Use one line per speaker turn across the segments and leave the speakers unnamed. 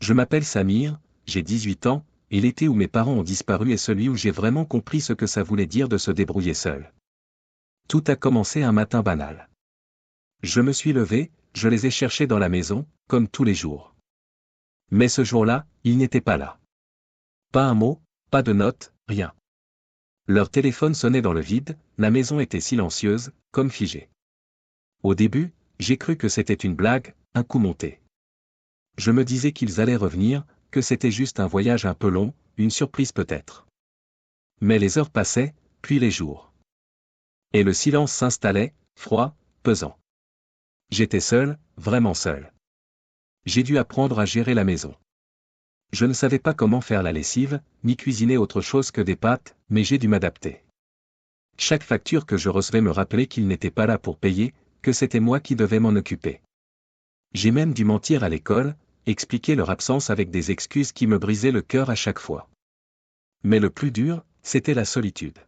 Je m'appelle Samir, j'ai 18 ans, et l'été où mes parents ont disparu est celui où j'ai vraiment compris ce que ça voulait dire de se débrouiller seul. Tout a commencé un matin banal. Je me suis levé, je les ai cherchés dans la maison, comme tous les jours. Mais ce jour-là, ils n'étaient pas là. Pas un mot, pas de note, rien. Leur téléphone sonnait dans le vide, la maison était silencieuse, comme figée. Au début, j'ai cru que c'était une blague, un coup monté. Je me disais qu'ils allaient revenir, que c'était juste un voyage un peu long, une surprise peut-être. Mais les heures passaient, puis les jours. Et le silence s'installait, froid, pesant. J'étais seul, vraiment seul. J'ai dû apprendre à gérer la maison. Je ne savais pas comment faire la lessive, ni cuisiner autre chose que des pâtes, mais j'ai dû m'adapter. Chaque facture que je recevais me rappelait qu'ils n'étaient pas là pour payer, que c'était moi qui devais m'en occuper. J'ai même dû mentir à l'école, expliquer leur absence avec des excuses qui me brisaient le cœur à chaque fois. Mais le plus dur, c'était la solitude.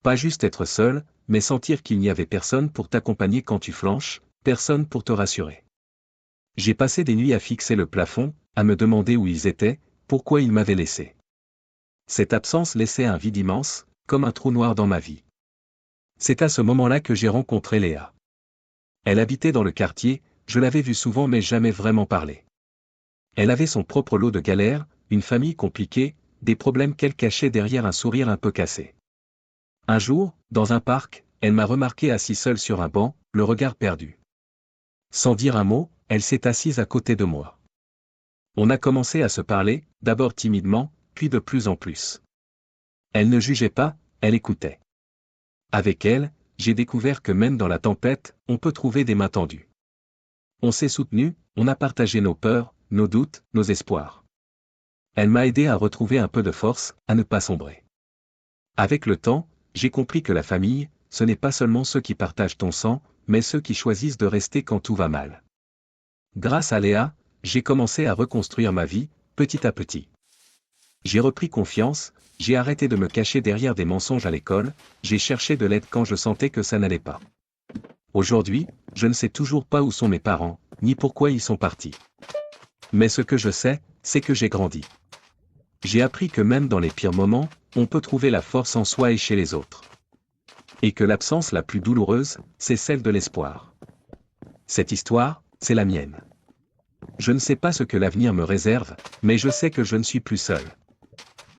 Pas juste être seul, mais sentir qu'il n'y avait personne pour t'accompagner quand tu flanches, personne pour te rassurer. J'ai passé des nuits à fixer le plafond, à me demander où ils étaient, pourquoi ils m'avaient laissé. Cette absence laissait un vide immense, comme un trou noir dans ma vie. C'est à ce moment-là que j'ai rencontré Léa. Elle habitait dans le quartier, je l'avais vue souvent mais jamais vraiment parlé. Elle avait son propre lot de galères, une famille compliquée, des problèmes qu'elle cachait derrière un sourire un peu cassé. Un jour, dans un parc, elle m'a remarqué assis seul sur un banc, le regard perdu. Sans dire un mot, elle s'est assise à côté de moi. On a commencé à se parler, d'abord timidement, puis de plus en plus. Elle ne jugeait pas, elle écoutait. Avec elle, j'ai découvert que même dans la tempête, on peut trouver des mains tendues. On s'est soutenus, on a partagé nos peurs, nos doutes, nos espoirs. Elle m'a aidé à retrouver un peu de force, à ne pas sombrer. Avec le temps, j'ai compris que la famille, ce n'est pas seulement ceux qui partagent ton sang, mais ceux qui choisissent de rester quand tout va mal. Grâce à Léa, j'ai commencé à reconstruire ma vie, petit à petit. J'ai repris confiance, j'ai arrêté de me cacher derrière des mensonges à l'école, j'ai cherché de l'aide quand je sentais que ça n'allait pas. Aujourd'hui, je ne sais toujours pas où sont mes parents, ni pourquoi ils sont partis. Mais ce que je sais, c'est que j'ai grandi. J'ai appris que même dans les pires moments, on peut trouver la force en soi et chez les autres. Et que l'absence la plus douloureuse, c'est celle de l'espoir. Cette histoire, c'est la mienne. Je ne sais pas ce que l'avenir me réserve, mais je sais que je ne suis plus seul.